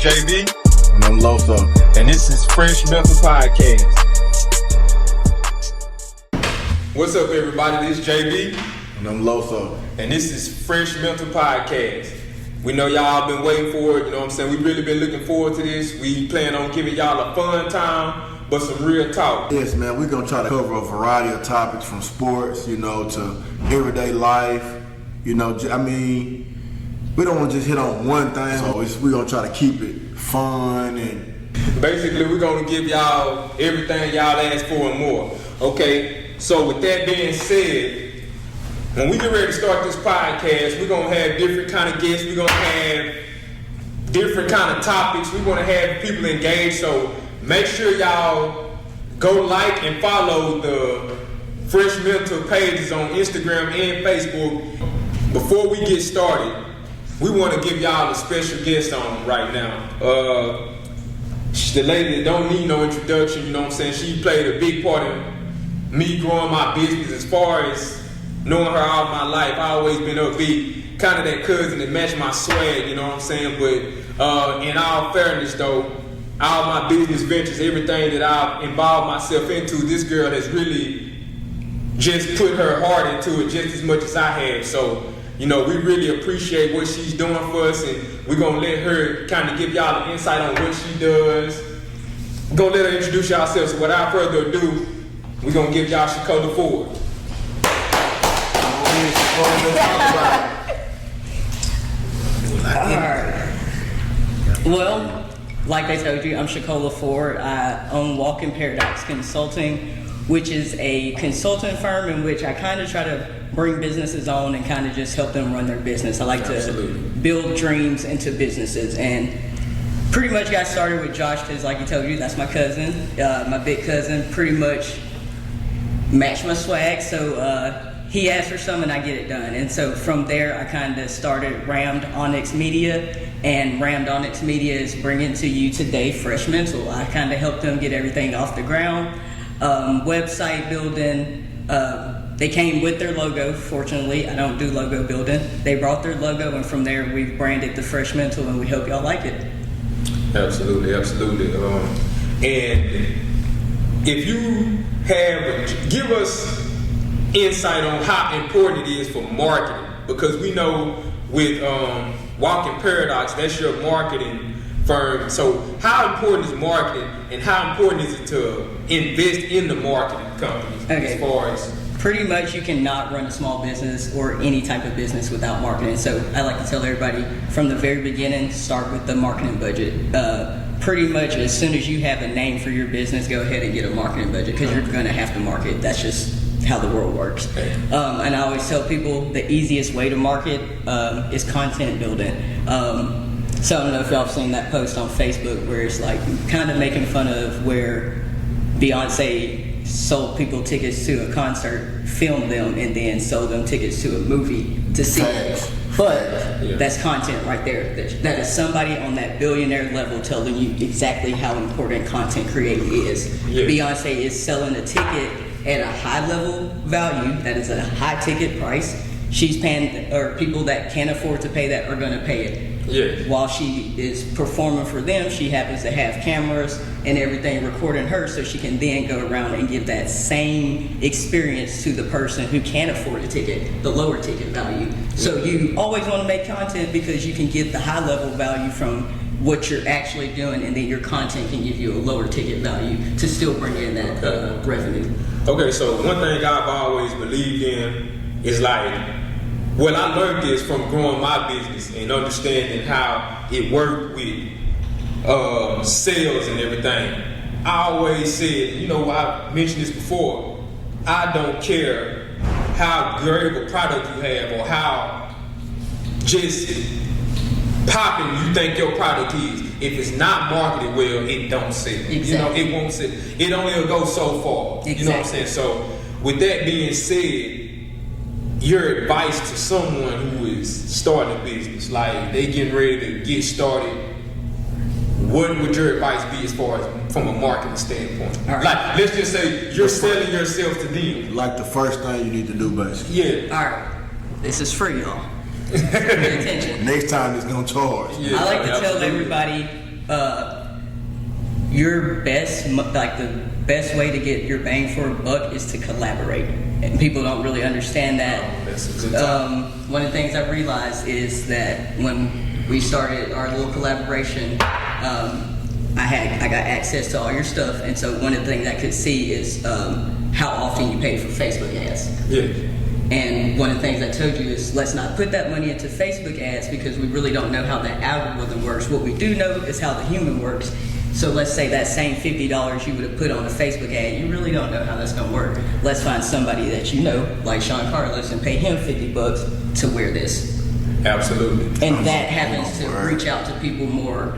JB and I'm Lowso, and this is Phresh Mental Podcast. What's up, everybody? This is JB and I'm Lowso, and this is Phresh Mental Podcast. We know y'all been waiting for it, you know what I'm saying? We really been looking forward to this. We plan on giving y'all a fun time, but some real talk. Yes, man, we're gonna try to cover a variety of topics from sports, to everyday life. We don't want to just hit on one thing, so we're gonna try to keep it fun and basically we're gonna give y'all everything y'all asked for and more. Okay, so with that being said, when we get ready to start this podcast, we're going to have different kind of guests. We're going to have different kind of topics. We want to have people engaged. So make sure y'all go like and follow the Phresh Mental pages on Instagram and Facebook. Before we get started, we want to give y'all a special guest on right now. The lady that don't need no introduction, you know what I'm saying? She played a big part in me growing my business. As far as knowing her all my life, I always been upbeat, kind of that cousin that matched my swag, you know what I'm saying? But in all fairness though, all my business ventures, everything that I've involved myself into, this girl has really just put her heart into it just as much as I have. So, we really appreciate what she's doing for us, and we're going to let her kind of give y'all an insight on what she does. We're going to let her introduce herself. So without further ado, we're going to give y'all Shakola Ford. Alright. Well, like I told you, I'm Shakola Ford. I own Walking Paradox Consulting, which is a consulting firm in which I kind of try to bring businesses on and kind of just help them run their business. I like to build dreams into businesses, and pretty much got started with Josh because, like he told you, that's my cousin, my big cousin. Pretty much matched my swag, so he asked for some and I get it done. And so from there, I kind of started Rammed Onyx Media, and Rammed Onyx Media is bringing to you today Phresh Mental. I kind of helped them get everything off the ground, website building. They came with their logo. Fortunately, I don't do logo building. They brought their logo, and from there, we've branded the Phresh Mental, and we hope y'all like it. Absolutely. And if you give us insight on how important it is for marketing, because we know with Walking Paradox, that's your marketing firm. So how important is marketing, and how important is it to invest in the marketing companies? Okay. As far as pretty much, you cannot run a small business or any type of business without marketing. So I like to tell everybody from the very beginning, start with the marketing budget. Pretty much as soon as you have a name for your business, go ahead and get a marketing budget, because you're going to have to market. That's just how the world works. And I always tell people the easiest way to market is content building. So I don't know if y'all have seen that post on Facebook where it's like kind of making fun of where Beyonce sold people tickets to a concert, filmed them, and then sold them tickets to a movie to see it. But that's content right there. That is somebody on that billionaire level telling you exactly how important content creating is. Beyonce is selling a ticket at a high level value, that is a high ticket price. She's paying, or people that can't afford to pay that are going to pay it. While she is performing for them, she happens to have cameras and everything recording her, so she can then go around and give that same experience to the person who can't afford a ticket, the lower ticket value. So you always want to make content, because you can get the high level value from what you're actually doing, and then your content can give you a lower ticket value to still bring in that revenue. Okay, so one thing I've always believed in is I learned this from growing my business and understanding how it worked with sales and everything. I always said, I mentioned this before, I don't care how great of a product you have or how just popping you think your product is. If it's not marketed well, it don't sell. Exactly. It won't sell. It only will go so far. Exactly. You know what I'm saying? So with that being said, your advice to someone who is starting a business, like they getting ready to get started, what would your advice be as far as from a marketing standpoint? All right. Like, let's just say you're selling yourself to them. Like the first thing you need to do, basically. Yeah. All right. This is free, y'all. Pay attention. Next time it's gonna charge. Yeah, I like to tell absolutely. everybody, your best, like the best way to get your bang for a buck is to collaborate. And people don't really understand that. One of the things I realized is that when we started our little collaboration, I got access to all your stuff, and so one of the things I could see is how often you pay for Facebook ads. Yeah. And one of the things I told you is let's not put that money into Facebook ads because we really don't know how that algorithm works. What we do know is how the human works. So let's say that same $50 you would have put on a Facebook ad, you really don't know how that's going to work. Let's find somebody that you know, like Sean Carlos, and pay him $50 to wear this. Absolutely. And that happens to reach out to people more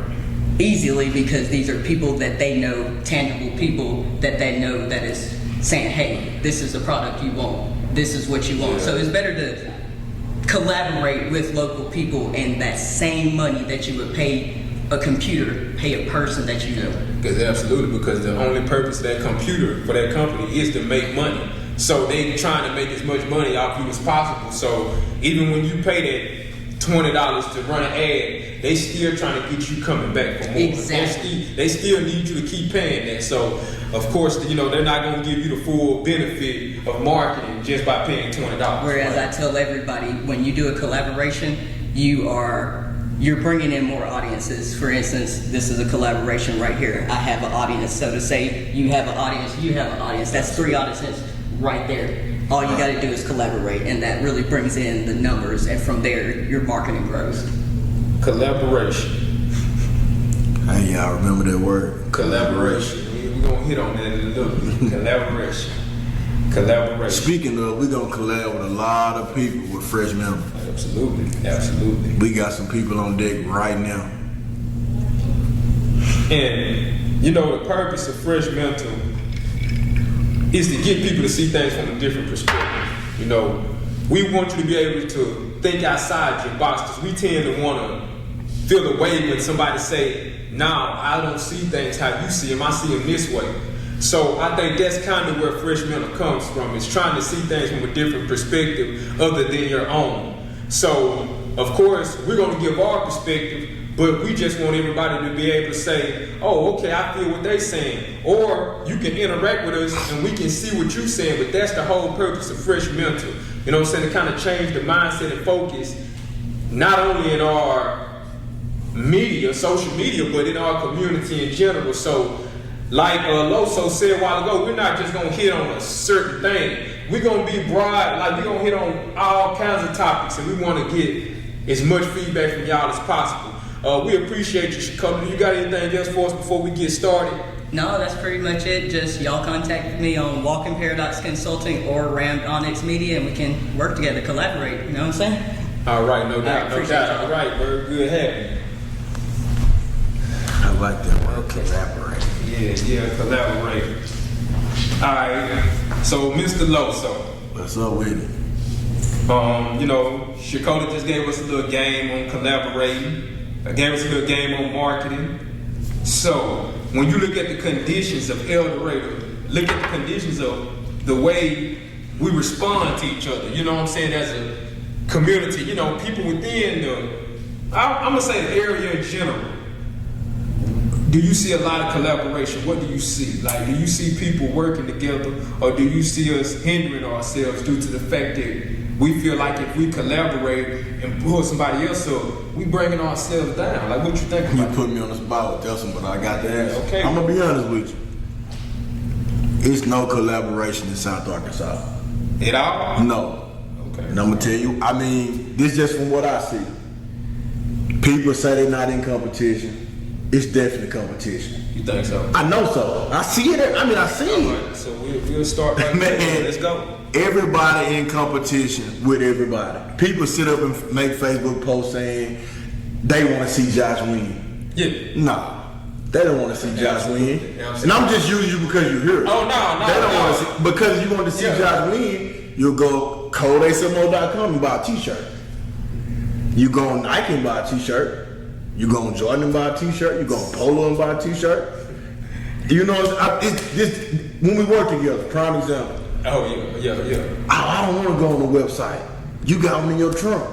easily because these are people that they know, tangible people that they know that is saying, hey, this is the product you want. This is what you want. Yeah. So it's better to collaborate with local people, and that same money that you would pay a computer, pay a person that you know. Because absolutely, because the only purpose of that computer for that company is to make money. So they trying to make as much money off you as possible. So even when you pay that $20 to run an ad, they still trying to get you coming back for more. Exactly. They still need you to keep paying that. So of course, you know, they're not going to give you the full benefit of marketing just by paying $20. Whereas I tell everybody, when you do a collaboration, you're bringing in more audiences. For instance, this is a collaboration right here. I have an audience. So to say you have an audience, you have an audience. That's 3 audiences right there. All you got to do is collaborate, and that really brings in the numbers. And from there, your marketing grows. Collaboration. Hey, y'all remember that word? Collaboration. We're going to hit on that in a little bit. Collaboration. Collaboration. Speaking of, we're going to collab with a lot of people with Phresh Mental. Absolutely. Absolutely. We got some people on deck right now. And, you know, the purpose of Phresh Mental is to get people to see things from a different perspective. You know, we want you to be able to think outside your box, because we tend to want to feel the way when somebody say, "Nah, I don't see things how you see them. I see them this way." So I think that's kind of where Phresh Mental comes from. It's trying to see things from a different perspective other than your own. So, of course, we're going to give our perspective, but we just want everybody to be able to say, oh, okay, I feel what they're saying. Or you can interact with us and we can see what you're saying, but that's the whole purpose of Phresh Mental. You know what I'm saying? To kind of change the mindset and focus, not only in our media, social media, but in our community in general. So, like Lowso said a while ago, we're not just going to hit on a certain thing. We're going to be broad, like we're going to hit on all kinds of topics, and we want to get as much feedback from y'all as possible. We appreciate you, Chicago. You got anything else for us before we get started? No, that's pretty much it. Just y'all contact me on Walking Paradox Consulting or Rammed Onyx Media, and we can work together, collaborate. You know what I'm saying? All right, no doubt, no doubt. y'all. All right, very good having you. I like that word, collaborate. Yeah, collaborate. All right, so Mr. Lowso. What's up with it? You know, Shakota just gave us a little game on collaborating. Gave us a little game on marketing. So, when you look at the conditions of El Dorado, look at the conditions of the way we respond to each other. You know what I'm saying? As a community, you know, people within I'm gonna say the area in general. Do you see a lot of collaboration? What do you see? Like, do you see people working together, or do you see us hindering ourselves due to the fact that we feel like if we collaborate and pull somebody else up, we bringing ourselves down? Like, what you think about You put me on the spot with that one, but I got the answer. Okay. I'm gonna be honest with you. It's no collaboration in South Arkansas. it all? No. Okay. And I'm gonna tell you, I mean, this just from what I see. People say they're not in competition. It's definitely competition. You think so? I know so. I see it. I mean, I see All it. right, so we'll start right Man, there. Let's go. Everybody in competition with everybody. People sit up and make Facebook posts saying they want to see Josh win. Yeah. Nah, they don't want to see Josh win. Absolutely. And I'm just using you because you're here. Oh, no. They don't want to see, because you want to see Josh win. You'll go codeasmo.com and buy a t-shirt. You go on Nike and buy a t-shirt. You go on Jordan and buy a t-shirt. You go on Polo and buy a t-shirt. You know, when we work together, prime example. Oh, yeah. I don't want to go on the website. You got one in your trunk.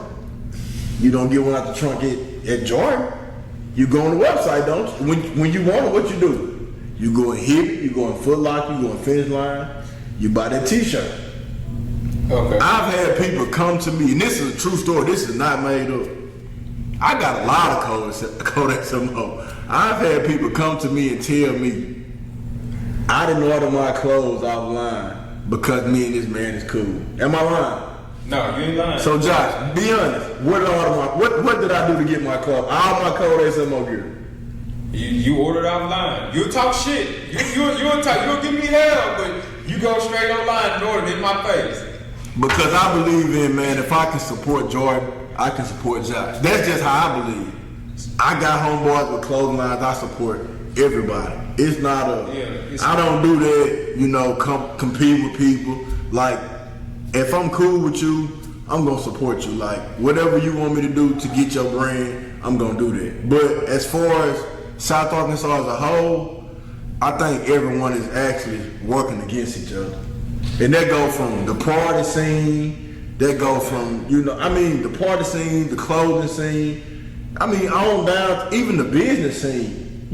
You don't get one out the trunk at Jordan. You go on the website, don't you? When you want it, what you do? You go in Hibbett, you go in Foot Locker, you go in Finish Line, you buy that t-shirt. Okay. I've had people come to me, and this is a true story, this is not made up. I got a lot of Kodak Samo. I've had people come to me and tell me, I didn't order my clothes offline because me and this man is cool. Am I lying? No, you ain't lying. So Josh, be honest. What did I do to get my clothes? All my Kodak Samo gear. You ordered offline. You talk shit. You'll give me hell, but you go straight online and order it in my face. Because I believe in, man, if I can support Jordan, I can support Josh. That's just how I believe. I got homeboys with clothing lines. I support everybody. It's not I don't do that, compete with people. Like, if I'm cool with you, I'm going to support you. Like, whatever you want me to do to get your brand, I'm going to do that. But as far as South Arkansas as a whole, I think everyone is actually working against each other. And that go from the party scene, that go from, the party scene, the clothing scene, on down, even the business scene,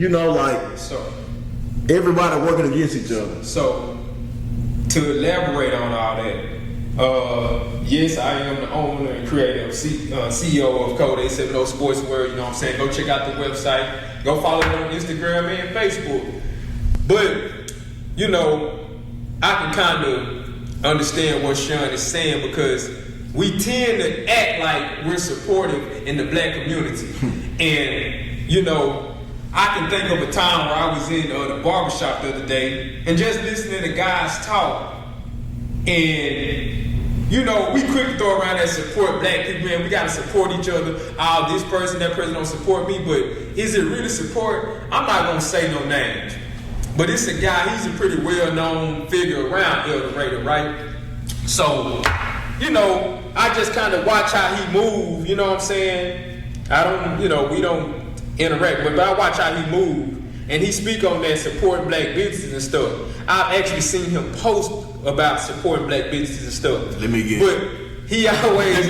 So, everybody working against each other. So, to elaborate on all that, yes, I am the owner and creator, CEO of Code 870 Sportswear, Go check out the website, go follow me on Instagram and Facebook. But, I can kind of understand what Sean is saying because we tend to act like we're supportive in the black community. And, I can think of a time where I was in the barbershop the other day and just listening to guys talk. And, we quick to throw around that support black people, man. We got to support each other. This person, that person don't support me. But is it really support? I'm not going to say no names. But it's a guy, he's a pretty well-known figure around El Dorado, right? So, I just kind of watch how he move, you know what I'm saying? I don't, we don't interact, but I watch how he move. And he speak on that supporting black businesses and stuff. I've actually seen him post about supporting black businesses and stuff. Let me get But he always,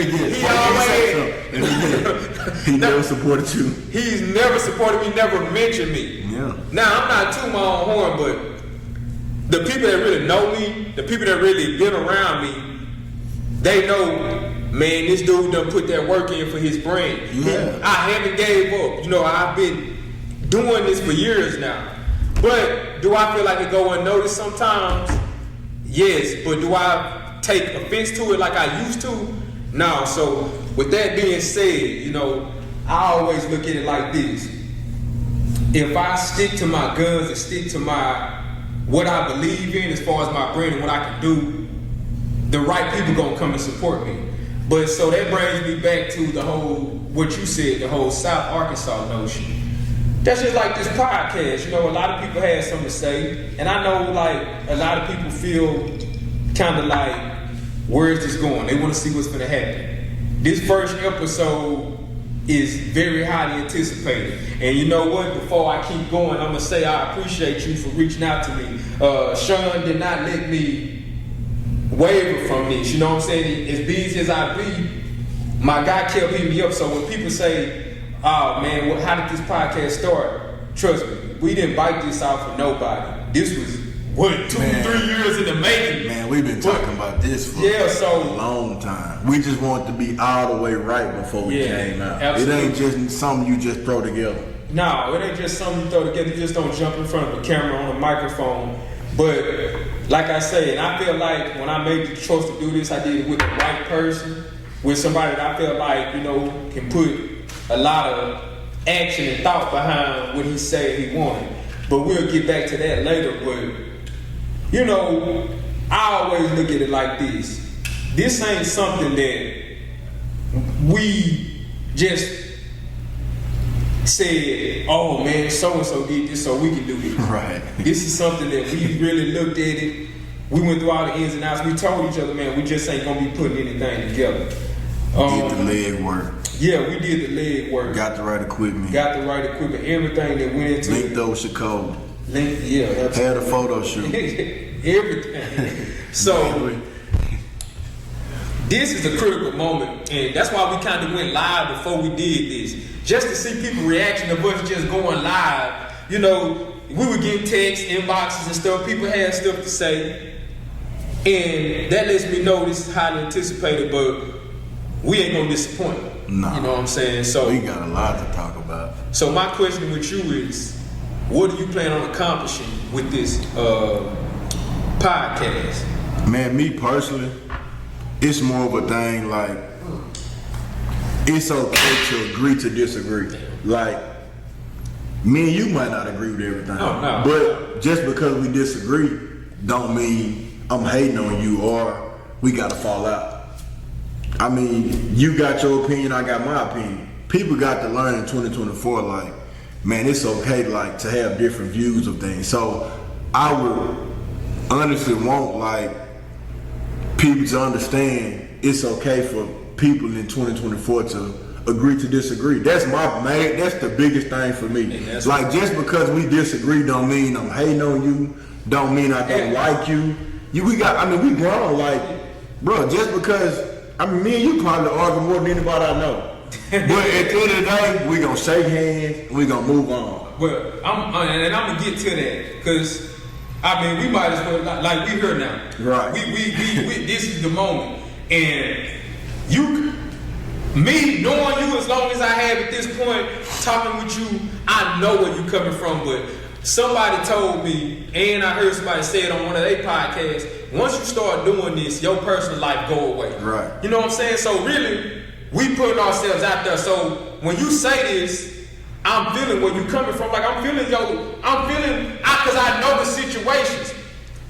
he never supported you. He's never supported me, never mentioned me. Yeah. Now, I'm not tooting my own horn, but the people that really know me, the people that really been around me, they know, man, this dude done put that work in for his brand. Yeah. I haven't gave up. I've been doing this for years now. But do I feel like it go unnoticed sometimes? Yes. But do I take offense to it like I used to? No. So with that being said, I always look at it like this. If I stick to my guns and stick to what I believe in as far as my brand and what I can do, the right people gonna come and support me. But so that brings me back to the whole, what you said, the whole South Arkansas notion. That's just like this podcast. A lot of people have something to say, and I know a lot of people feel kind of like, where is this going? They want to see what's gonna happen. This first episode is very highly anticipated. And you know what? Before I keep going, I'm gonna say I appreciate you for reaching out to me. Sean did not let me waver from this. You know what I'm saying? As busy as I be, my guy kept hitting me up. So when people say, "Oh man, how did this podcast start?" Trust me, we didn't bite this out for nobody. This was 3 years in the making. Man, we've been talking about this for a long time. We just wanted to be all the way right before we came out. Absolutely. It ain't just something you just throw together. No, it ain't just something you throw together. You just don't jump in front of a camera on a microphone. But like I say, and I feel like when I made the choice to do this, I did it with the right person, with somebody that I feel like, can put a lot of action and thought behind what he said he wanted. But we'll get back to that later. But I always look at it like this. This ain't something that we just said, oh man, so-and-so did this, so we can do this. Right. This is something that we really looked at it. We went through all the ins and outs. We told each other, man, we just ain't going to be putting anything together. Did the leg work. Yeah, we did the leg work. Got the right equipment. Everything that went into Linked those Chicago. Had a photo shoot. Everything. So, this is a critical moment, and that's why we kind of went live before we did this, just to see people reaction of us just going live. You know, we were getting texts, inboxes, and stuff. People had stuff to say, and that lets me know this is highly anticipated. But we ain't gonna disappoint. Nah. You know what I'm saying? So we got a lot to talk about. So my question with you is, what do you plan on accomplishing with this podcast? Man, me personally, it's more of a thing like, it's okay to agree to disagree. Like, me and you might not agree with everything. Oh, no. But just because we disagree, don't mean I'm hating on you or we gotta fall out. I mean, you got your opinion, I got my opinion. People got to learn in 2024, like, man, it's okay like to have different views of things. So I would honestly want like people to understand it's okay for people in 2024 to agree to disagree. That's that's the biggest thing for me. Like, just because we disagree don't mean I'm hating on you, don't mean I don't like you. We grown, like, bro, just because, me and you probably argue more than anybody I know. But at the end of the day, we gonna shake hands, we gonna move on. Well, I'm gonna get to that, because we might as well, like, we here now. Right. We this is the moment. And me knowing you as long as I have at this point, talking with you, I know where you coming from. But somebody told me, and I heard somebody say it on one of their podcasts, once you start doing this, your personal life go away. Right. You know what I'm saying? So really, we putting ourselves out there. So when you say this, I'm feeling where you coming from. Like, I'm feeling, because I know the situations.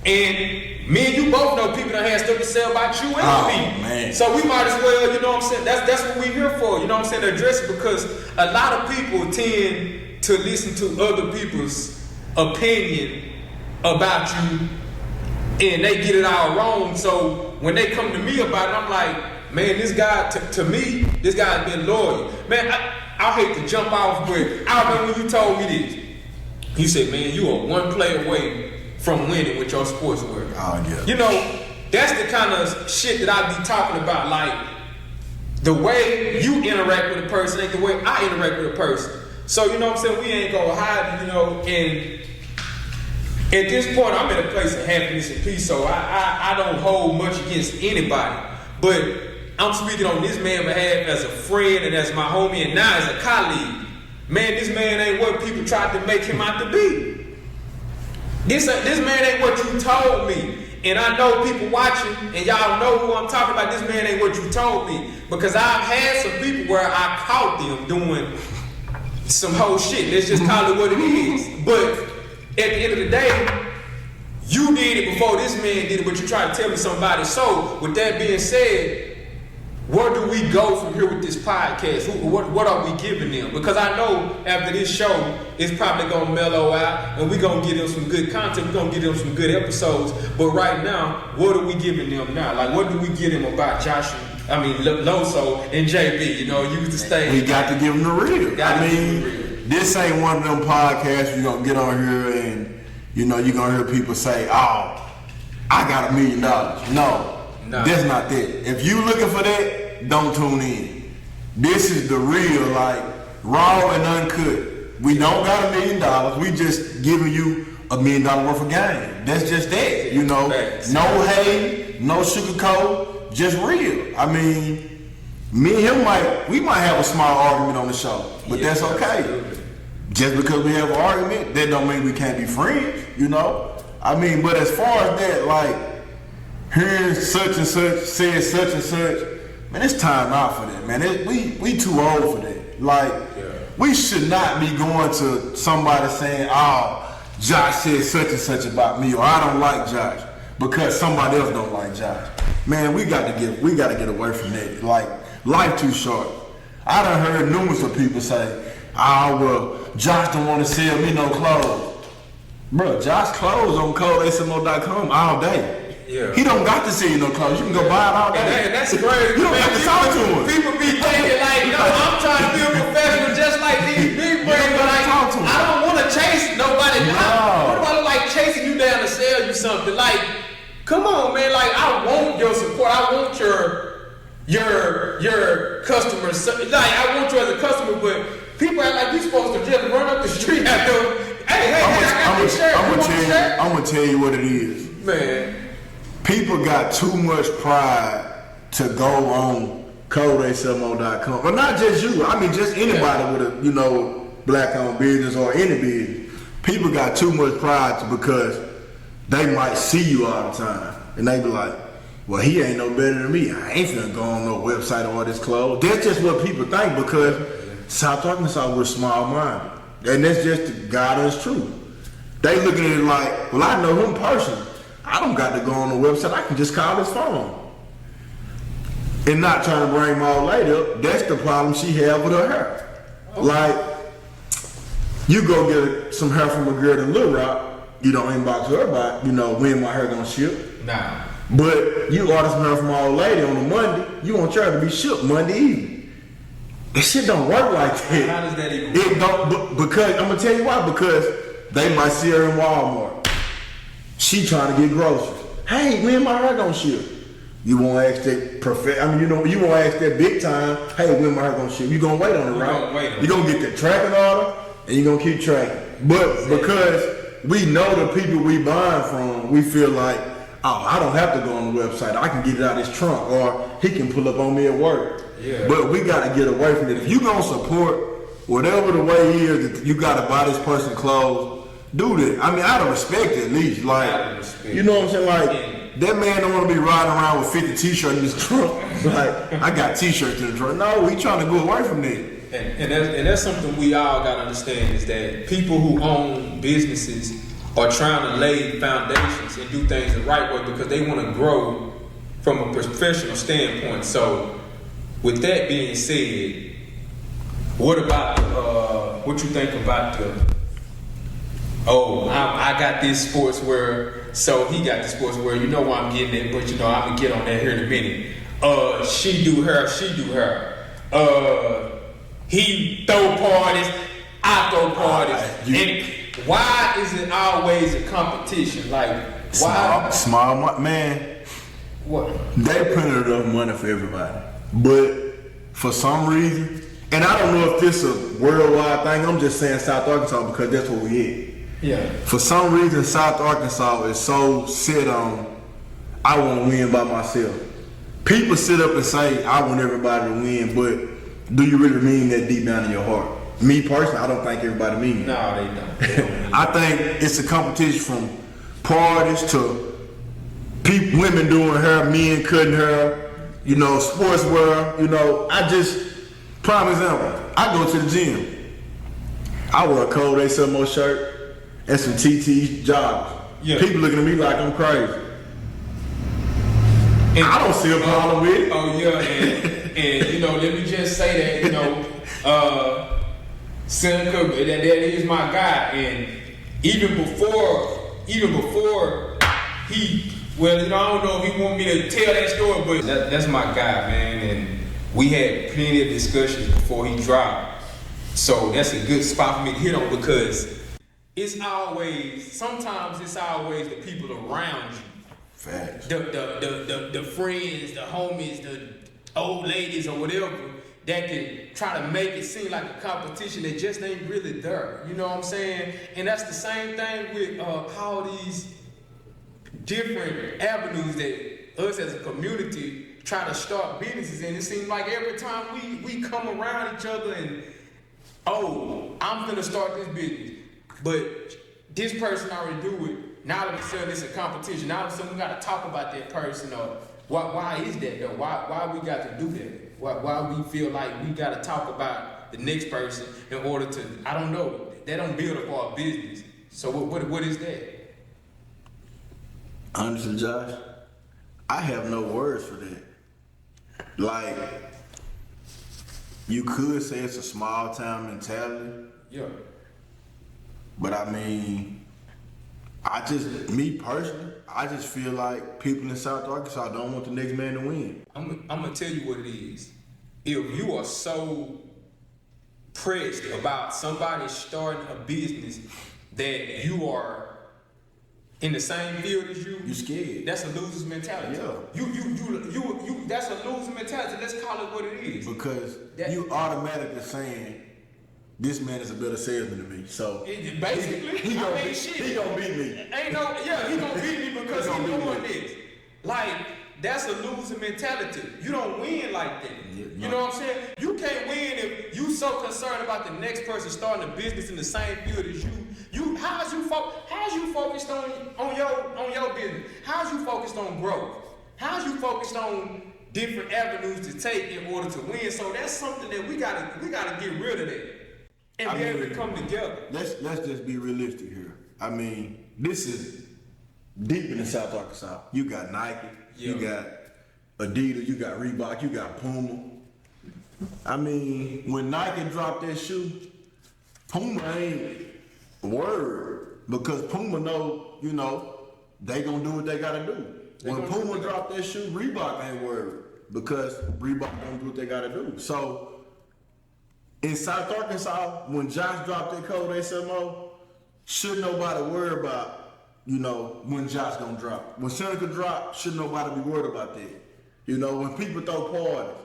And me and you both know people that have stuff to say about you and me. Man. So we might as well, you know what I'm saying? That's what we're here for, you know what I'm saying? To address it, because a lot of people tend to listen to other people's opinion about you, and they get it all wrong. So when they come to me about it, I'm like, man, this guy, to me, this guy's been loyal. Man, I hate to jump off, but I remember when you told me this. You said, man, you are one play away from winning with your sportswear. Oh, yeah. You know, that's the kind of shit that I be talking about. Like, the way you interact with a person ain't the way I interact with a person. So, you know what I'm saying? We ain't gonna hide, you know, and at this point, I'm in a place of happiness and peace, so I don't hold much against anybody. But I'm speaking on this man's behalf as a friend and as my homie, and now as a colleague. Man, this man ain't what people tried to make him out to be. This man ain't what you told me. And I know people watching, and y'all know who I'm talking about. This man ain't what you told me. Because I've had some people where I caught them doing some whole shit. Let's just call it what it is. But at the end of the day, you did it before this man did it, but you tried to tell me somebody. So, with that being said, where do we go from here with this podcast? What are we giving them? Because I know after this show, it's probably going to mellow out, and we're going to give them some good content. We're going to give them some good episodes. But right now, what are we giving them now? Like, what do we give them about Lowso and JB? You know, use the stage. We got to give them the real. This ain't one of them podcasts you're going to get on here and, you know, you're going to hear people say, oh, I got $1 million. No. That's not that. If you looking for that, don't tune in. This is the real, like, raw and uncut. We don't got $1 million. We just giving you $1 million worth of game. That's just that, you know. No hate, no sugarcoat, just real. I mean, me and him we might have a small argument on the show, but that's okay. Absolutely. Just because we have an argument, that don't mean we can't be friends, you know. I mean, but as far as that, like, hearing such and such, saying such and such, man, it's time out for that, man. We too old for that. Like, we should not be going to somebody saying, oh, Josh said such and such about me, or I don't like Josh, because somebody else don't like Josh. Man, we got to get away from that. Like, life too short. I done heard numerous of people say, oh, well, Josh don't want to sell me no clothes. Bro, Josh clothes on codeasmo.com all day. Yeah. He don't got to sell you no clothes. You can go buy it all day. And that's crazy. You don't have to talk to him. People be thinking like, no, I'm trying to be a professional just like these big brands, but like, I don't want to chase nobody down. Nobody like chasing you down to sell you something. Like, come on, man. Like, I want your support. I want your your customers. Like I want you as a customer, but people act like you supposed to just run up the street after. Hey, I got this shirt. I'm gonna tell you what it is. Man, people got too much pride to go on codeacelmo.com. But not just you. I mean, just anybody with a black-owned business or any business. People got too much pride because they might see you all the time, and they be like, "Well, he ain't no better than me. I ain't finna go on no website or all this clothes." That's just what people think because South Arkansas, we're small-minded. And that's just the God honest truth. They looking at it like, well, I know him personally. I don't got to go on the website. I can just call his phone. And not trying to bring my old lady up. That's the problem she had with her hair. Okay. Like, you go get some hair from a girl in Little Rock, you don't inbox her about, when my hair gonna ship. Nah. But you order some hair from my old lady on a Monday, you want your hair to be shipped Monday evening. That shit don't work like that. How does that even work? It don't, because I'm gonna tell you why. Because they might see her in Walmart. She trying to get groceries. Hey, when my hair gonna ship? You won't ask that you won't ask that big time. Hey, when my hair gonna ship? You gonna wait on it, right? You gonna get the tracking order and you gonna keep tracking. But because we know the people we buying from, we feel like, oh, I don't have to go on the website. I can get it out of his trunk, or he can pull up on me at work. Yeah. But we gotta get away from it. If you gonna support whatever the way is that you gotta buy this person clothes, do that. I mean, out of respect at least. Like, you know what I'm saying? Like, that man don't want to be riding around with 50 t-shirts in his trunk. Like, I got t-shirts in the trunk. No, we trying to go away from that. And that's something we all gotta understand is that people who own businesses are trying to lay foundations and do things the right way because they want to grow from a professional standpoint. So, with that being said, what about what you think about I got this sportswear, so he got the sportswear. You know why I'm getting it, but I'm gonna get on that here in a minute. She do her. He throw parties, I throw parties. And why is it always a competition? Like why? Small man. What? They printed enough money for everybody. But for some reason, and I don't know if this is a worldwide thing, I'm just saying South Arkansas because that's what we at. Yeah. For some reason, South Arkansas is so set on, I want to win by myself. People sit up and say, I want everybody to win, but do you really mean that deep down in your heart? Me personally, I don't think everybody means that. No, they don't. I think it's a competition from parties to women doing hair, men cutting hair, sportswear, prime example, I go to the gym. I wear a Code A shirt and some TT joggers. Yeah. People looking at me like I'm crazy. And I don't see a problem with it. Oh yeah, and let me just say that, Seneca, that is my guy. And even before he, I don't know if he want me to tell that story, but that's my guy, man. And we had plenty of discussions before he dropped. So that's a good spot for me to hit on because sometimes it's always the people around you. Facts. The friends, the homies, the old ladies or whatever that can try to make it seem like a competition that just ain't really there. You know what I'm saying? And that's the same thing with all these different avenues that us as a community try to start businesses in. It seems like every time we come around each other and, I'm gonna start this business. But this person already do it. Now all of a sudden it's a competition. Now all of a sudden we gotta talk about that person or why is that though? Why we got to do that? Why we feel like we gotta talk about the next person in order to, I don't know, that don't build up our business. So what is that? Honestly, Josh, I have no words for that. Like, you could say it's a small town mentality. Yeah. But I mean, me personally, I just feel like people in South Arkansas don't want the next man to win. I'm gonna tell you what it is. If you are so pressed about somebody starting a business that you are in the same field as you, You scared. that's a loser's mentality. Yeah. You that's a loser mentality. Let's call it what it is. Because you automatically saying this man is a better salesman than me. So Basically, he gonna beat me. Ain't no, yeah, he gonna beat me because He he gonna beat doing me. this. Like, that's a loser mentality. You don't win like that. Yeah, You know what I'm saying? You can't win if you so concerned about the next person starting a business in the same field as you. How's you focused on your business? How's you focused on growth? How's you focused on different avenues to take in order to win? So that's something that we gotta get rid of that and be able to come together. Let's just be realistic here. I mean, this is deep in the South Arkansas. You got Nike, you got Adidas, you got Reebok, you got Puma. I mean, when Nike dropped that shoe, Puma ain't word, because Puma know, they gonna do what they gotta do. When Puma dropped that shoe, Reebok ain't word, because Reebok don't do what they gotta do. So in South Arkansas, when Josh dropped that code SMO, should nobody worry about, when Josh gonna drop. When Seneca drop, should nobody be worried about that. When people throw parties,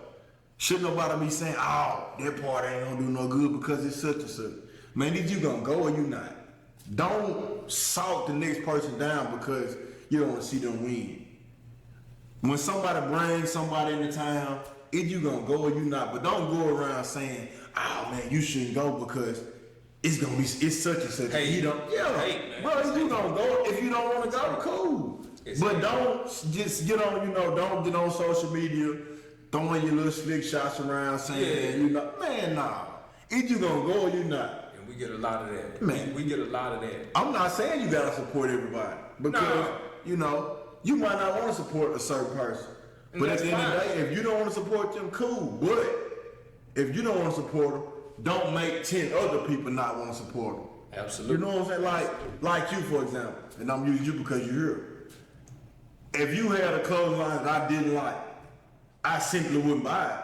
should nobody be saying, oh, that party ain't gonna do no good because it's such and such. Man, either you gonna go or you not. Don't salt the next person down because you don't want to see them win. When somebody brings somebody into town, either you gonna go or you not. But don't go around saying, oh man, you shouldn't go because it's such and such. Hey, bro, if you gonna go, if you don't want to go, cool. But don't just get on, don't get on social media throwing your little slick shots around saying, man, nah. Either you gonna go or you not. We get a lot of that. Man. We get a lot of that. I'm not saying you gotta support everybody because you might not want to support a certain person. But at the end of the day, if you don't want to support them, cool. But if you don't want to support them, don't make 10 other people not want to support them. Absolutely. You know what I'm saying? Like you, for example, and I'm using you because you're here. If you had a clothesline that I didn't like, I simply wouldn't buy it.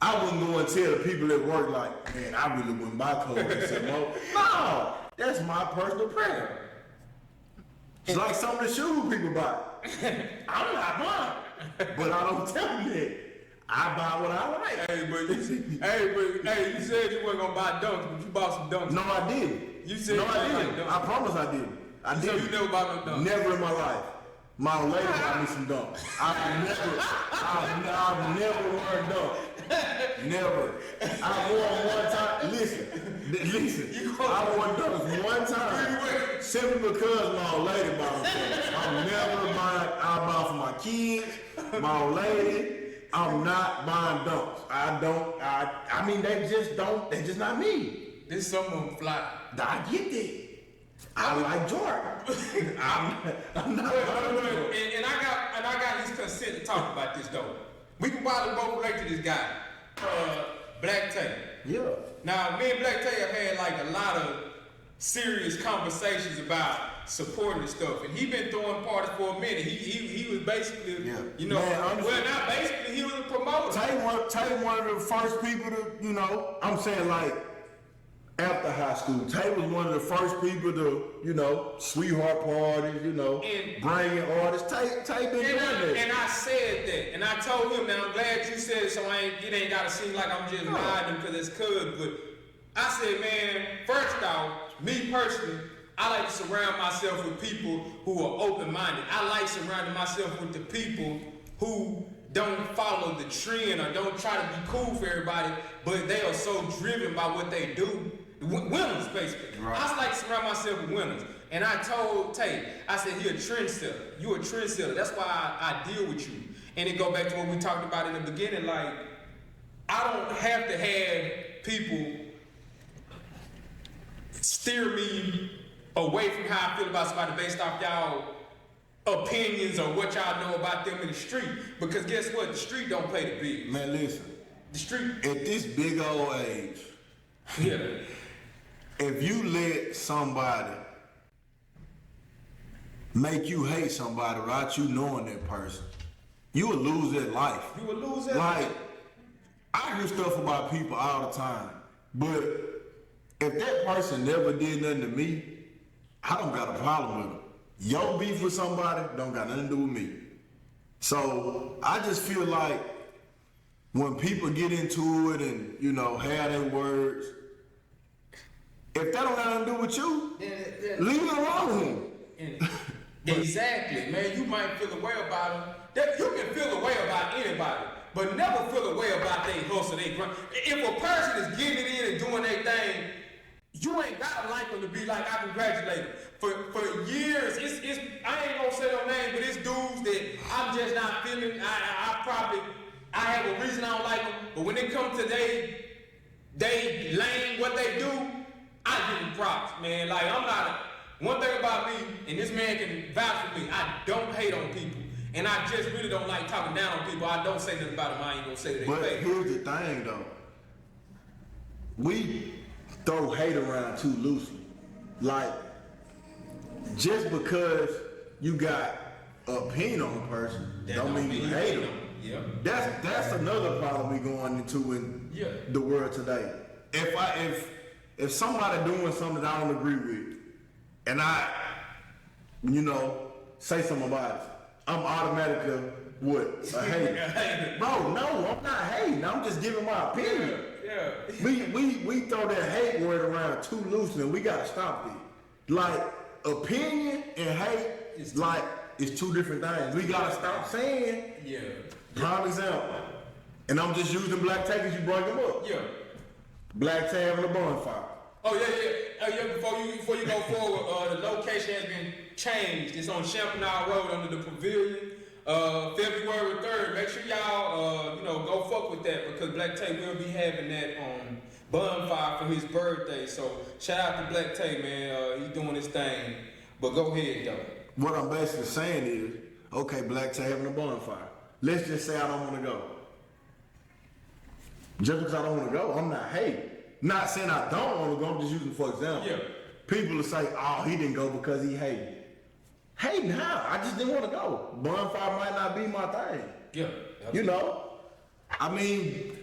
I wouldn't go and tell the people at work like, man, I really wouldn't buy clothes. No, that's my personal preference. It's like some of the shoes people buy. I'm not buying, but I don't tell them that. I buy what I like. Hey, you said you weren't gonna buy dunks, but you bought some dunks. No, I didn't. You said no, you I didn't. like I promise I didn't. So you never bought no dunks? Never in my life. My old lady bought me some dunks. I've never worn dunks. Never. I wore them one time. Listen. I wore dunks one time. Simply because my old lady bought them. I'm never buying. I buy for my kids, my old lady. I'm not buying dunks. I mean, they just not me. This someone fly. I get that. I like Jordan. I'm not. And I got his consent to talk about this though. We can probably both relate to this guy, Black Tay. Yeah. Now, me and Black Tay have had like a lot of serious conversations about supporting and stuff, and he been throwing parties for a minute. He was basically, Man, he was a promoter. Tay one of the first people to, I'm saying like after high school. Tay was one of the first people to, sweetheart parties, bringing artists. Tay been doing that. And I said that, and I told him, now I'm glad you said it, so it ain't gotta seem like I'm just riding because it's good, but I said, man, first off, me personally, I like to surround myself with people who are open-minded. I like surrounding myself with the people who don't follow the trend or don't try to be cool for everybody, but they are so driven by what they do. Winners, basically. Right. I like to surround myself with winners. And I told Tay, I said, you're a trendsetter. You're a trendsetter. That's why I deal with you. And it go back to what we talked about in the beginning, like, I don't have to have people steer me away from how I feel about somebody based off y'all opinions or what y'all know about them in the street. Because guess what? The street don't pay the bills. Man, listen. The street. At this big old age, Yeah. if you let somebody make you hate somebody without you knowing that person, you will lose that life. You will lose that Like, I hear stuff about people all the time, but if that person never did nothing to me, I don't got a problem with them. Your beef with somebody don't got nothing to do with me. So I just feel like when people get into it and, you know, have their words, if that don't got nothing to do with you, leave it alone. Exactly, man. You might feel a way about them. You can feel a way about anybody, but never feel a way about their hustle, they grind. If a person is getting it in and doing their thing, you ain't gotta like them to be like, I congratulate them. For years, it's I ain't gonna say no name, but it's dudes that I'm just not feeling. I have a reason I don't like them, but when it comes to they lane what they do, I give them props, man. Like I'm not. One thing about me, and this man can vouch for me, I don't hate on people. And I just really don't like talking down on people. I don't say nothing about them. I ain't gonna say that. But here's the thing though. We throw hate around too loosely. Like, just because you got an opinion on a person, that don't mean you hate them. Yeah. That's another problem we going into in the world today. If somebody doing something that I don't agree with, and I, you know, say something about it, I'm automatically what? A hater. Bro, no, I'm not hating. I'm just giving my opinion. Yeah. We throw that hate word around too loosely, and we gotta stop it. Like, opinion and hate is like it's two different things. We gotta stop saying. Yeah. Prime example, and I'm just using Black Tay because you brought him up. Yeah. Black Tay having a bonfire. Oh yeah. Before you go forward, the location has been changed. It's on Champagnat Road under the Pavilion. February 3rd. Make sure y'all go fuck with that because Black Tay will be having that on bonfire for his birthday. So shout out to Black Tay, man. He's doing his thing. But go ahead though. What I'm basically saying is, okay, Black Tay having a bonfire. Let's just say I don't want to go. Just because I don't want to go, I'm not hating. Not saying I don't want to go, I'm just using for example. Yeah. People will say, oh, he didn't go because he hated. Hating how? I just didn't want to go. Bonfire might not be my thing. Yeah. Absolutely. You know? I mean,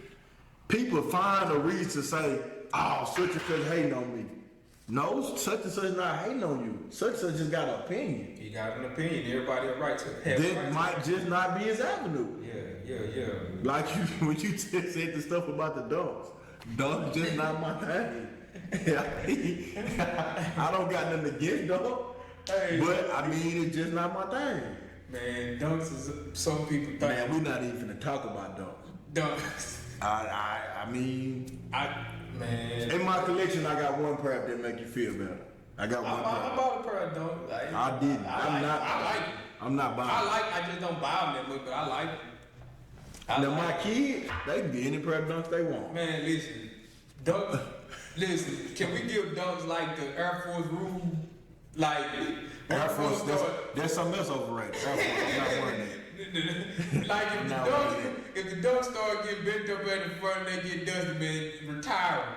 people find a reason to say, oh, such and such hating on me. No, such and such not hating on you. Such and such just got an opinion. He got an opinion. Everybody a right to have that right might just not be his avenue. Yeah. Like when you just said the stuff about the dunks. Dunks just not my thing. I don't got nothing against dunk. Hey, but I mean, it's just not my thing. Man, dunks is some people think. Man, we're not even gonna talk about dunks. Dunks. I mean, man. In my collection, I got one pair that make you feel better. I got one pair. I bought a pair of dunks. I didn't. I like it. I'm not buying. I just don't buy them that much, but I like it. Now my kids, they can get any pair of dunks they want. Man, listen, listen. Can we give dunks like the Air Force rule? Like Air Force, there's something else overrated. Air Force, I'm not wearing that. Like if the dunks start getting bent up at the front, they get dusty, man. Retire them.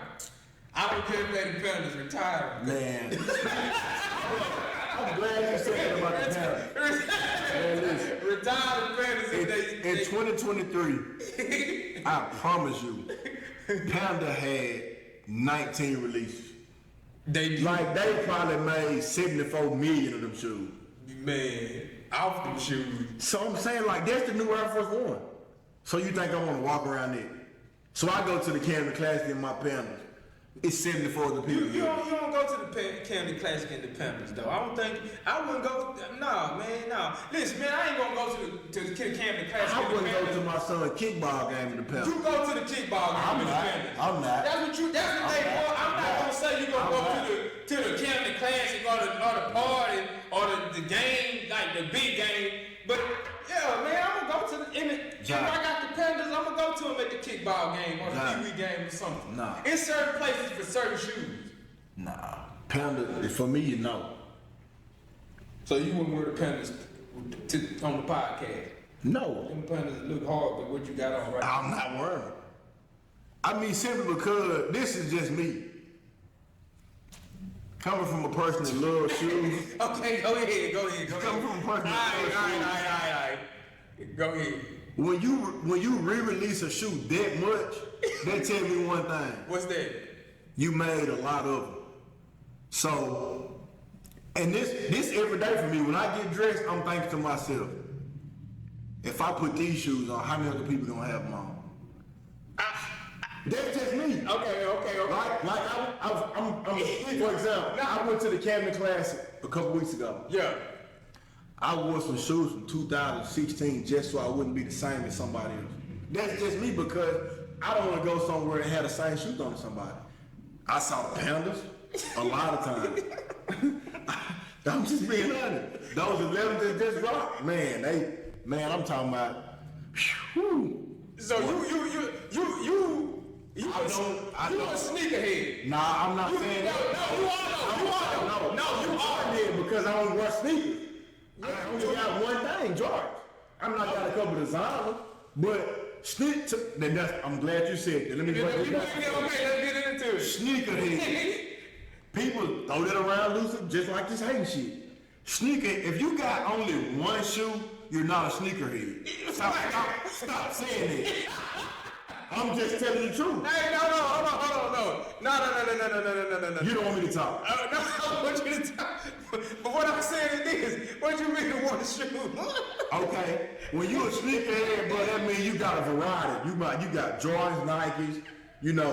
I don't care if they the Panthers, retire them. Man, I'm glad you said that about the Panthers. Man, listen. Retire the Panthers in 2023. I promise you, Panda had 19 releases. They probably made 74 million of them shoes. Man, off them shoes. So I'm saying, like, that's the new Air Force One. So you think I want to walk around it? So I go to the Camden Classic in my Panthers. It's 74 of the people. You don't go to the Camden Classic Independence though. I wouldn't go. No, man, no. Listen, man, I ain't gonna go to the Camden Classic. I wouldn't go to my son's kickball game in the Panthers. You go to the kickball game in the Panthers. I'm not. That's what they want. I'm not gonna say you gonna go to the Camden Classic or the party or the game, like the big game. But yeah, man, I'm gonna go to if I got the Panthers, I'm gonna go to them at the kickball game or the Pee-wee game or something. Nah. In certain places for certain shoes. Nah. Panthers, for me, you know. So you wouldn't wear the Panthers on the podcast? No. Them Panthers look hard, but what you got on right now? I'm not wearing them. I mean, simply because this is just me. Coming from a person that loves shoes. Okay, go ahead. Coming from a person that all right. Go ahead. When you re-release a shoe that much, they tell me one thing. What's that? You made a lot of them. So And this every day for me. When I get dressed, I'm thinking to myself, if I put these shoes on, how many other people gonna have them on? That's just me. Okay. I'm for example, I went to the Camden Classic a couple weeks ago. Yeah. I wore some shoes from 2016 just so I wouldn't be the same as somebody else. That's just me because I don't want to go somewhere and have the same shoes on as somebody. I saw the Pandas a lot of times. I'm just being honest. Those 11 that just dropped, man, I'm talking about. Whew. So you a sneakerhead. Nah, I'm not saying that. No, you are there because I don't wear sneakers. I only got one thing, George. I'm not got a couple designers, but I'm glad you said that. Let me break it down. Okay, let's get into it. Sneakerhead. People throw that around loosely just like this hating shit. Sneaker, if you got only one shoe, you're not a sneakerhead. Stop saying that. I'm just telling the truth. Hey, hold on. No. You don't want me to talk. No, I want you to talk. But what I'm saying is, what you mean one shoe? Okay, when you a sneakerhead, bro, that means you got a variety. You got Jordans, Nikes,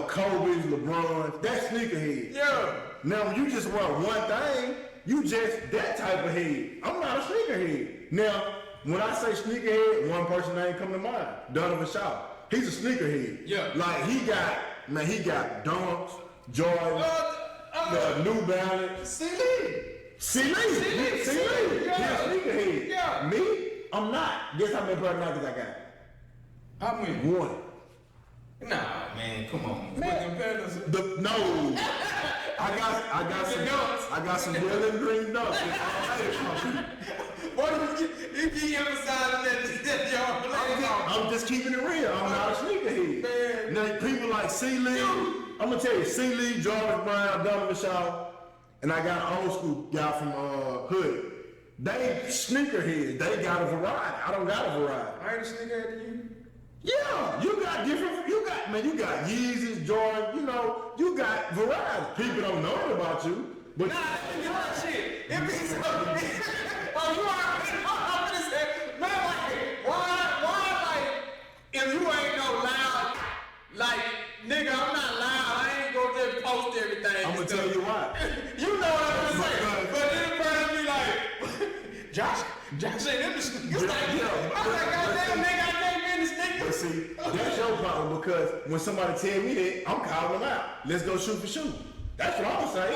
Kobe's, LeBron's. That's sneakerhead. Yeah. Now, when you just wear one thing, you just that type of head. I'm not a sneakerhead. Now, when I say sneakerhead, one person name come to mind. Donovan Shaw. He's a sneakerhead. Yeah. Like he got Dunks, Jordan, New Balance. C-Lee. Yeah. He's a sneakerhead. Yeah. Me? I'm not. Guess how many pair of Nikes I got? How many? One. Nah, man, come on. Man. No. I got some yellow and green Dunks. What do you keep emphasizing that y'all? I'm just keeping it real. I'm not a sneakerhead. Man. Now people like C-Lee, I'm gonna tell you, C-Lee, Jarvis Brown, Donovan Shaw, and I got an old school guy from Hood. They sneakerheads. They got a variety. I don't got a variety. I ain't a sneakerhead to you. Yeah, you got different. You got Yeezys, Jordan. You got variety. People don't know about you, but Nah, that's your shit. It means something. Oh, you already know. I'm gonna say, man, like, why, if you ain't no loud, like, nigga, I'm not loud. I ain't gonna just post everything. I'm gonna tell you why. You know what I'm gonna say. But then the person be like, Josh ain't in the sneakers. I'm like, goddamn, nigga, I can't be in the sneakers. But see, that's your problem because when somebody tell me that, I'm calling them out. Let's go shoot for shoot. That's what I'm saying.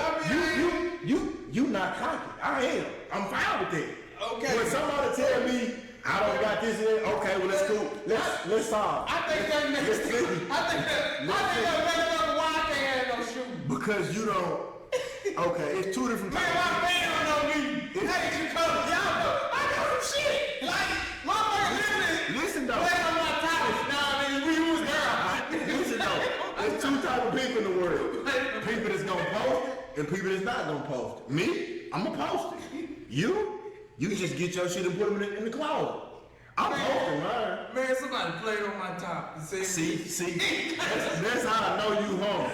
You not cocky. I am. I'm fine with that. Okay. When somebody tell me I don't got this in it, okay, well let's cool. Let's solve. I think that makes sense. I think that makes up why I can't have no shoes. Because you don't. Okay, it's two different Man, types. my man don't know me. Hey, you come, y'all know. I got some shit. Like, my man Listen though. play on my topics. Nah, nigga, we was girl. Listen though. There's two types of people in the world. People that's gonna post it and people that's not gonna post it. Me, I'm gonna post it. You just get your shit and put them in the closet. I'm posting mine. Man, somebody played on my top. See, that's how I know you home.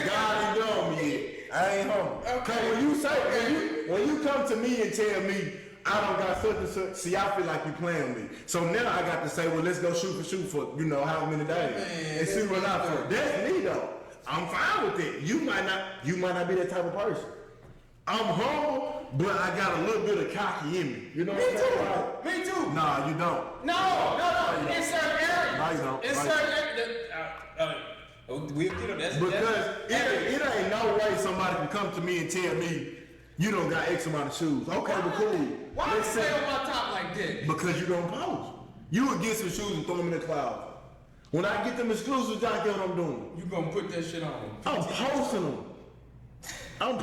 God ain't done me yet. I ain't home. Cause when you come to me and tell me I don't got such and such, see, I feel like you playing with me. So now I got to say, well, let's go shoot for how many days and see what I feel. That's me though. I'm fine with it. You might not be that type of person. I'm humble, but I got a little bit of cocky in me. You know what I'm saying? Me too. Nah, you don't. No. In certain areas. No, you don't. In certain areas. We'll get them. Because it ain't no way somebody can come to me and tell me you don't got X amount of shoes. Okay, but cool. Why you say on my top like that? Because you don't post. You would get some shoes and throw them in the closet. When I get them exclusives, I get what I'm doing. You gonna put that shit on? I'm posting them. And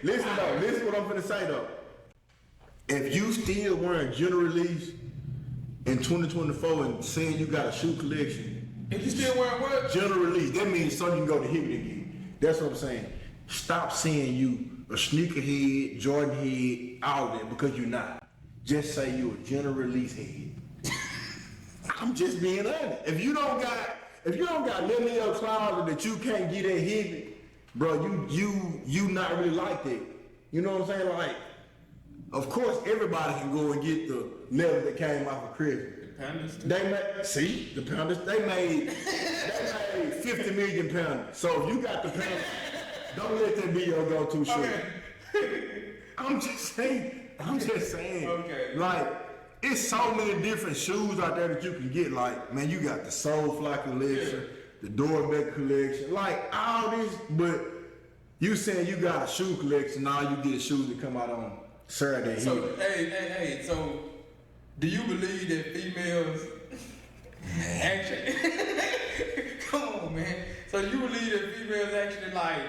listen though. Listen what I'm finna say though. If you still wearing general release in 2024 and saying you got a shoe collection, if you still wearing what? General release, that means something you can go to Hibbett and get. That's what I'm saying. Stop saying you a sneakerhead, Jordan head, all that, because you're not. Just say you a general release head. I'm just being honest. If you don't got nothing in your closet that you can't get at Hibbett, bro, you not really like that. You know what I'm saying? Like, of course, everybody can go and get the leather that came off of Christmas. They made, see, the pounders, they made 50 million pounders. So if you got the pounders, don't let that be your go-to shoe. Okay. I'm just saying. Okay. Like, it's so many different shoes out there that you can get. Like, man, you got the Soulfly collection, the Doorbell collection, like all this, but you saying you got a shoe collection, now you get shoes that come out on Saturday. So, hey, so do you believe that females actually come on, man. So you believe that females actually like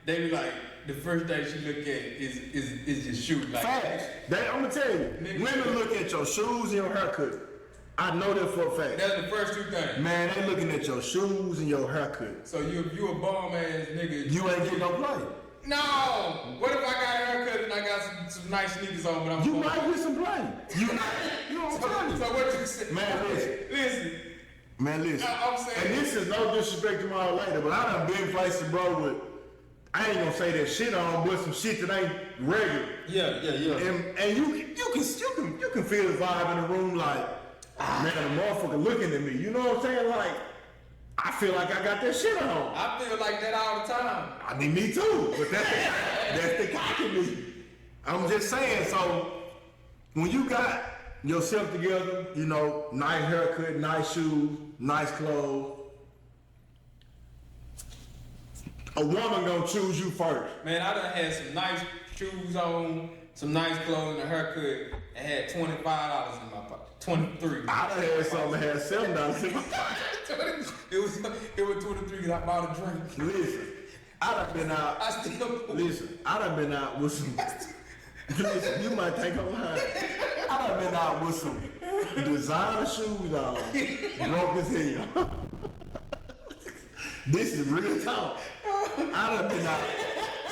they be like the first thing she look at is your shoe like facts. I'm gonna tell you, women look at your shoes and your haircut. I know that for a fact. That's the first two things. Man, they looking at your shoes and your haircut. So you a bum ass nigga. You ain't getting no play. No! What if I got a haircut and I got some nice sneakers on, but I'm You might get some play. You know what I'm telling you. So what you say? Man, listen. Man, listen. I'm saying. And this is no disrespect to my lady, but I done been places, bro, with, I ain't gonna say that shit on, but some shit that ain't regular. Yeah. And you can feel the vibe in the room, like, man, the motherfucker looking at me. You know what I'm saying? Like, I feel like I got that shit on. I feel like that all the time. I mean, me too, but that's the cock in me. I'm just saying, so when you got yourself together, you know, nice haircut, nice shoes, nice clothes, a woman gonna choose you first. Man, I done had some nice shoes on, some nice clothes, and a haircut, and had $25 in my pocket. 23. I done had something that had $7 in my pocket. It was 23 because I bought a drink. Listen, I done been out. I done been out with some. Listen, you might think I'm lying. I done been out with some designer shoes on, broke as hell. This is real talk. I done been out.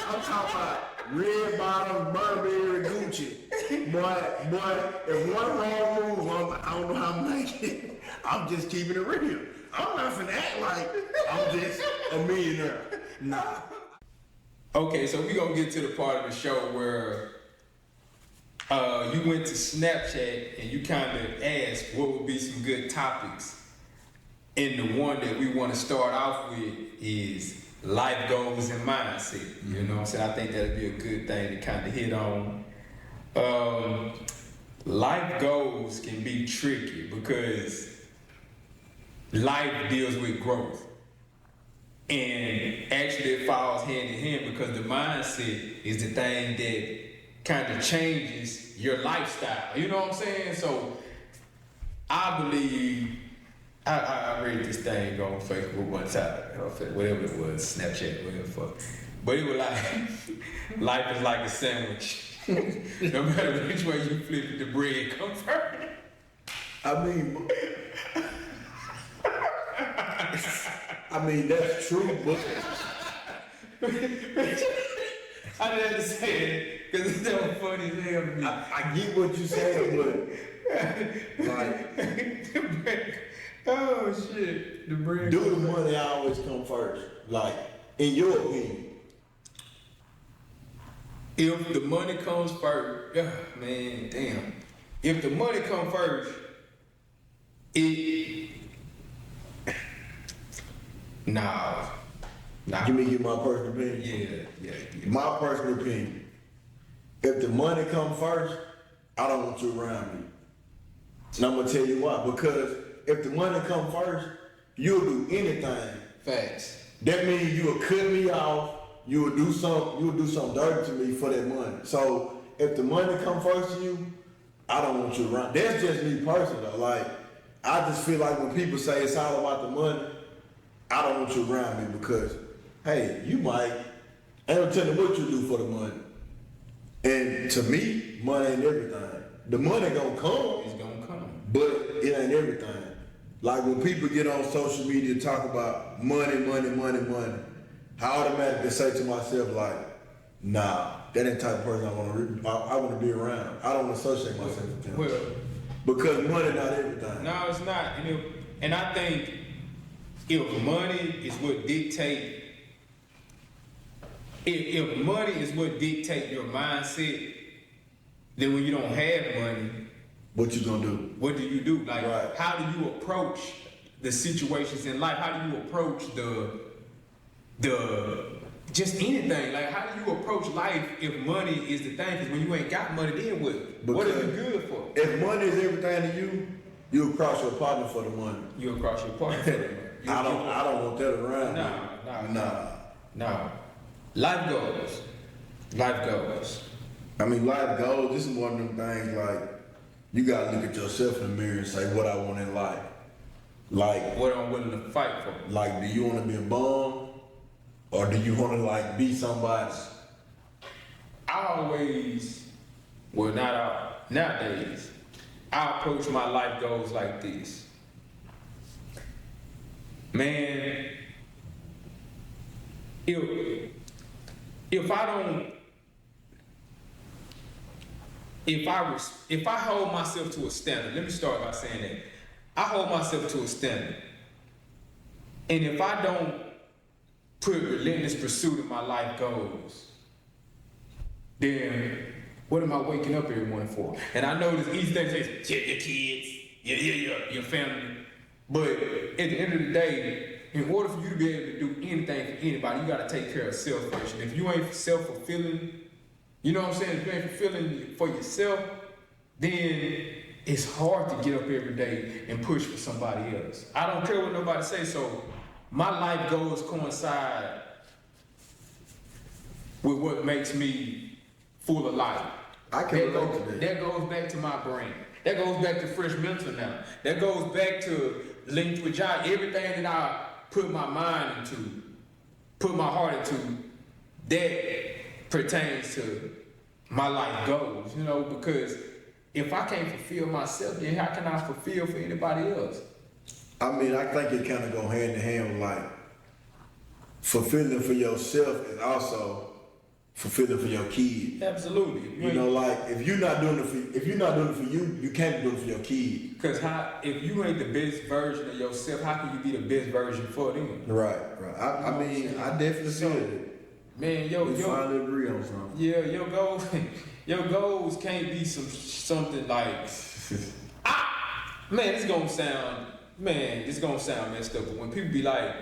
I'm talking about red bottoms, Burberry, Gucci. Boy, if one wrong move, I don't know how I'm making it. I'm just keeping it real. I'm not finna act like I'm just a millionaire. Nah. Okay, so we gonna get to the part of the show where you went to Snapchat and you kind of asked what would be some good topics. And the one that we want to start off with is life goals and mindset. You know what I'm saying? I think that'd be a good thing to kind of hit on. Life goals can be tricky because life deals with growth. And actually it falls hand in hand because the mindset is the thing that kind of changes your lifestyle. You know what I'm saying? So I believe, I read this thing on Facebook one time, whatever it was, Snapchat, whatever the fuck. But it was like, life is like a sandwich. No matter which way you flip it, the bread comes first. I mean, that's true, but I didn't have to say it because it's so funny as hell to me. I get what you're saying, but like, oh shit, the bread. Do the money always come first? Like, in your opinion? If the money comes first, man, damn. If the money comes first, Nah. Give me my personal opinion. Yeah. My personal opinion. If the money come first, I don't want you around me. And I'm gonna tell you why. Because if the money come first, you'll do anything. Facts. That means you'll cut me off. You'll do something dirty to me for that money. So if the money come first to you, I don't want you around. That's just me personally though. Like, I just feel like when people say it's all about the money, I don't want you around me because, hey, you might, I don't tell you what you do for the money. And to me, money ain't everything. The money gonna come. It's gonna come. But it ain't everything. Like when people get on social media and talk about money, I automatically say to myself like, nah, that ain't the type of person I want to be around. I don't associate myself with them. Well, because money not everything. No, it's not. And I think if money is what dictate if money is what dictates your mindset, then when you don't have money, What you gonna do? what do you do? Like, Right. how do you approach the situations in life? How do you approach the just anything? Like, how do you approach life if money is the thing? Because when you ain't got money, then what are you good for? If money is everything to you, you'll cross your partner for the money. You'll cross your partner. I don't want that around. Nah. Life goals. Life goals. I mean, life goals. This is one of them things like you gotta look at yourself in the mirror and say what I want in life. Like, What I'm willing to fight for. like, do you want to be a bum, or do you want to like be somebody? I always, well, not out nowadays. I approach my life goals like this. Man, if I don't, if I hold myself to a standard, let me start by saying that I hold myself to a standard, and if I don't put relentless pursuit of my life goals, then what am I waking up every morning for? And I know this easy thing to say, your kids, your family. But at the end of the day, in order for you to be able to do anything for anybody, you gotta take care of self first. And if you ain't self-fulfilling, you know what I'm saying? If you ain't fulfilling for yourself, then it's hard to get up every day and push for somebody else. I don't care what nobody say, so my life goals coincide with what makes me full of life. I can relate to that. That goes back to my brain. That goes back to Phresh mental now. That goes back to linked with y'all. Everything that I put my mind into, put my heart into, that pertains to my life goals, you know, because if I can't fulfill myself, then how can I fulfill for anybody else? I mean, I think it kind of go hand in hand with like fulfilling for yourself and also fulfilling for your kids. Absolutely. You know, like if you're not doing it for you, you can't be doing it for your kids. Because if you ain't the best version of yourself, how can you be the best version for them? Right. I mean, I definitely see it. Man, We finally agree on something. Yeah, your goals can't be something like man, this gonna sound messed up. But when people be like,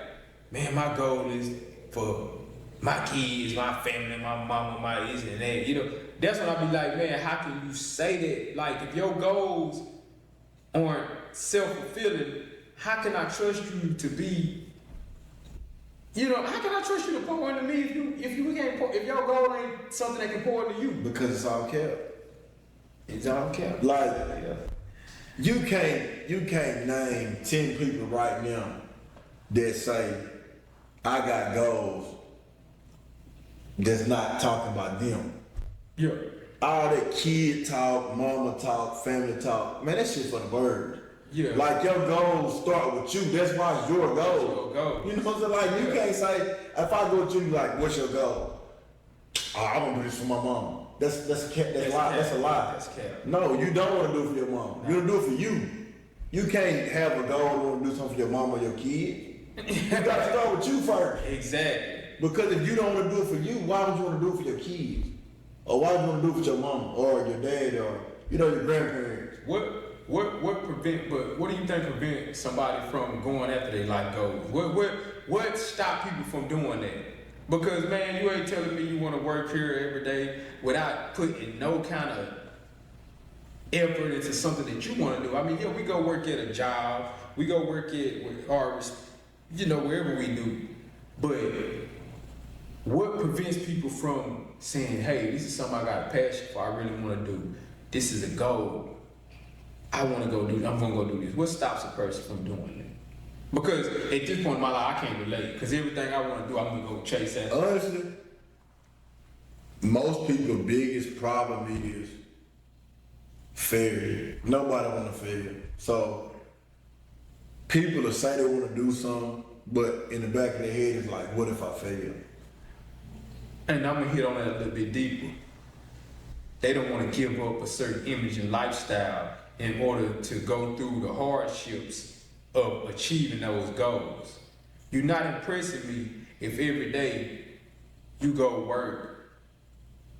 man, my goal is for my kids, my family, my mama, my this and that, you know, that's when I be like, man, how can you say that? Like, if your goals aren't self-fulfilling, how can I trust you to be, you know, how can I trust you to pour into me if your goal ain't something that can pour into you? Because it's all kept. It's all kept. Like, Yeah. you can't name 10 people right now that say, I got goals that's not talking about them. Yeah. All that kid talk, mama talk, family talk, man, that shit for the birds. Yeah. Like, your goals start with you. That's why it's your goal. Your goal. You know what I'm saying? Like, you can't say, if I go with you, like, what's your goal? Oh, I want to do this for my mama. That's a lie. That's a lie. That's cap. No, you don't want to do it for your mama. You want to do it for you. You can't have a goal to want to do something for your mama or your kid. You got to start with you first. Exactly. Because if you don't want to do it for you, why would you want to do it for your kids? Or why would you want to do it for your mama or your dad or, you know, your grandparents? What do you think prevents somebody from going after their life goals? What stop people from doing that? Because, man, you ain't telling me you want to work here every day without putting no kind of effort into something that you want to do. I mean, yeah, we go work at a job, we go work at our, you know, wherever we do. But what prevents people from saying, hey, this is something I got a passion for, I really want to do. This is a goal. I'm gonna go do this. What stops a person from doing it? Because at this point in my life, I can't relate. Because everything I want to do, I'm gonna go chase after. Honestly, most people's biggest problem is failure. Nobody want to fail. So people will say they want to do something, but in the back of their head is like, what if I fail? And I'm gonna hit on that a little bit deeper. They don't want to give up a certain image and lifestyle in order to go through the hardships of achieving those goals. You're not impressing me if every day you go work,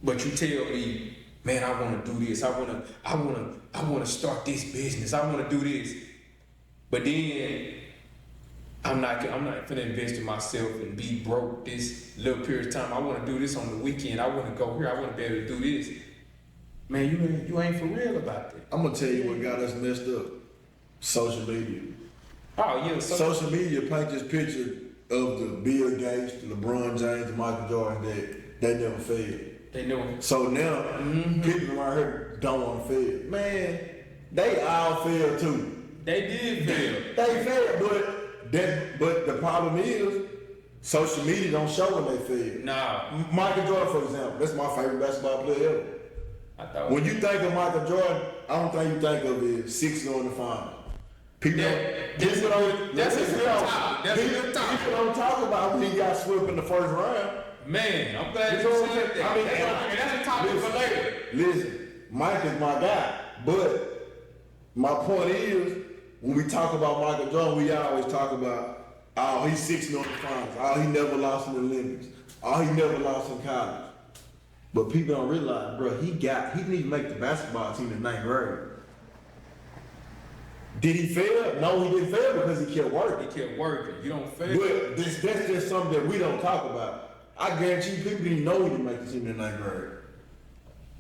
but you tell me, man, I want to do this. I want to start this business. I want to do this. But then I'm not finna invest in myself and be broke this little period of time. I want to do this on the weekend. I want to go here. I want to be able to do this. Man, you ain't for real about that. I'm gonna tell you what got us messed up. Social media. Oh yeah, Social media paint this picture of the Bill Gates, the LeBron James, the Michael Jordan that they never failed. They know. So now people around here don't want to fail. Man, they all failed too. They did fail. They failed, but the problem is social media don't show when they fail. Nah. Michael Jordan, for example, that's my favorite basketball player ever. When you think of Michael Jordan, I don't think you think of his 6 going to final. People don't talk about when he got swept in the first round. Man, I'm glad you said that. I mean, that's a topic for later. Listen, Mike is my guy, but my point is, when we talk about Michael Jordan, we always talk about, oh, he's 6 in the finals, oh, he never lost in the Olympics, oh, he never lost in college. But people don't realize, bro, he didn't even make the basketball team in 9th grade. Did he fail? No, he didn't fail because he kept working. He kept working. You don't fail. But that's just something that we don't talk about. I guarantee you, people didn't know he didn't make the team in 9th grade.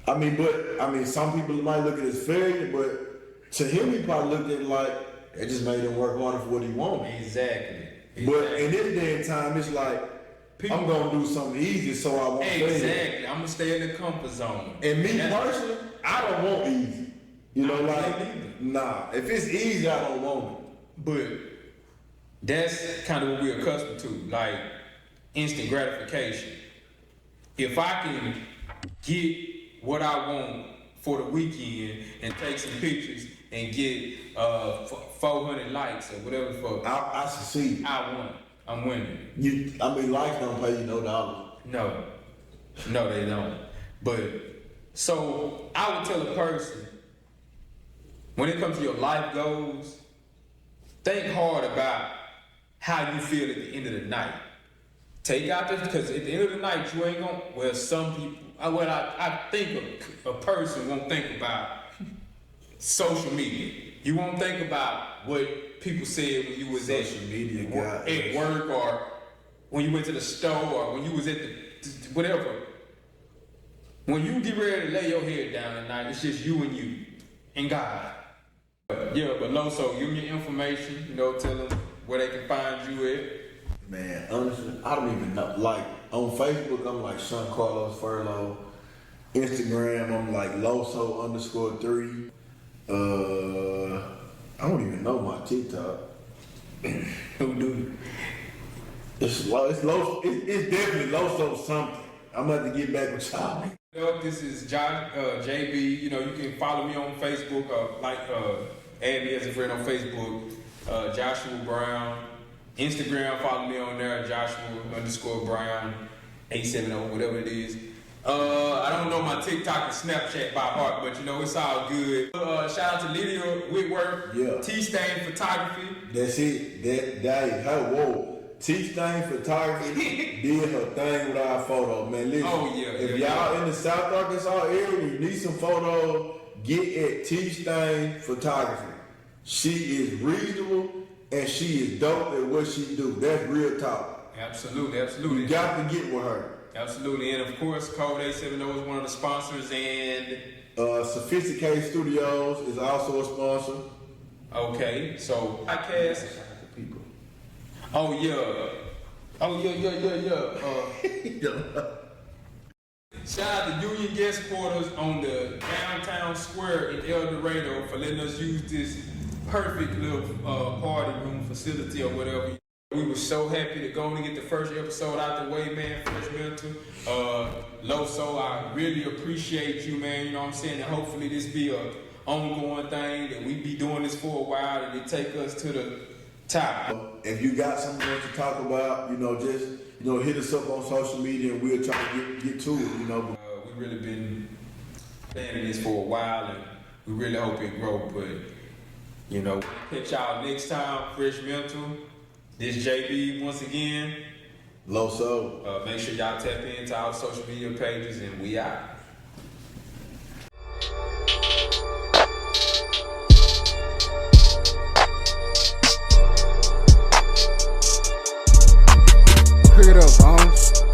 I mean, some people might look at his failure, but to him, he probably looked at it like, it just made him work harder for what he wanted. Exactly. But in this day and time, it's like, I'm gonna do something easy so I won't fail. Exactly. I'm gonna stay in the comfort zone. And me personally, I don't want easy. You know, nah. If it's easy, I don't want it. But that's kind of what we're accustomed to, like instant gratification. If I can get what I want for the weekend and take some pictures and get 400 likes or whatever the fuck, I succeed. I won. I'm winning. Likes don't pay you no dollars. No, they don't. But so I would tell a person, when it comes to your life goals, think hard about how you feel at the end of the night. Take out this, because at the end of the night, you ain't gonna, well, some people, I think a person won't think about social media. You won't think about what people said when you was social media at work, or when you went to the store, or when you was at the whatever. When you get ready to lay your head down at night, it's just you and God. Yeah, but Lowso, give me your information, tell them where they can find you at. Man, honestly, I don't even know. Like, on Facebook, I'm like Sean Carlos Furlow. Instagram, I'm like Lowso_3. I don't even know my TikTok. Who do? It's definitely Lowso something. I'm gonna have to get back with y'all. This is JB. You can follow me on Facebook, add me as a friend on Facebook, Joshua Brown. Instagram, follow me on there, Joshua_Brown 870, whatever it is. I don't know my TikTok and Snapchat by heart, but it's all good. Shout out to Lydia Whitworth, T-Stain Photography. That's it. Whoa. T-Stain Photography did her thing with our photo, man. Listen, if y'all in the South Arkansas area, you need some photos, get at T-Stain Photography. She is reasonable and she is dope at what she do. That's real talk. Absolutely. You got to get with her. Absolutely, and of course, Code 870 is one of the sponsors, and Sophisticated Studios is also a sponsor. Okay, so podcast. Oh yeah. Shout out to Union Guest Quarters on the downtown square in El Dorado for letting us use this perfect little party room facility or whatever. We were so happy to go and get the first episode out the way, man. Phresh Mental, Lowso, I really appreciate you, man. You know what I'm saying? And hopefully this be a ongoing thing, that we be doing this for a while, and it take us to the top. If you got something to talk about, just hit us up on social media, and we'll try to get to it. We really been planning this for a while, and we really hope it grow. But catch y'all next time. Phresh Mental. This JB once again. Lowso. Make sure y'all tap into our social media pages, and we out. Pick it up, Bones.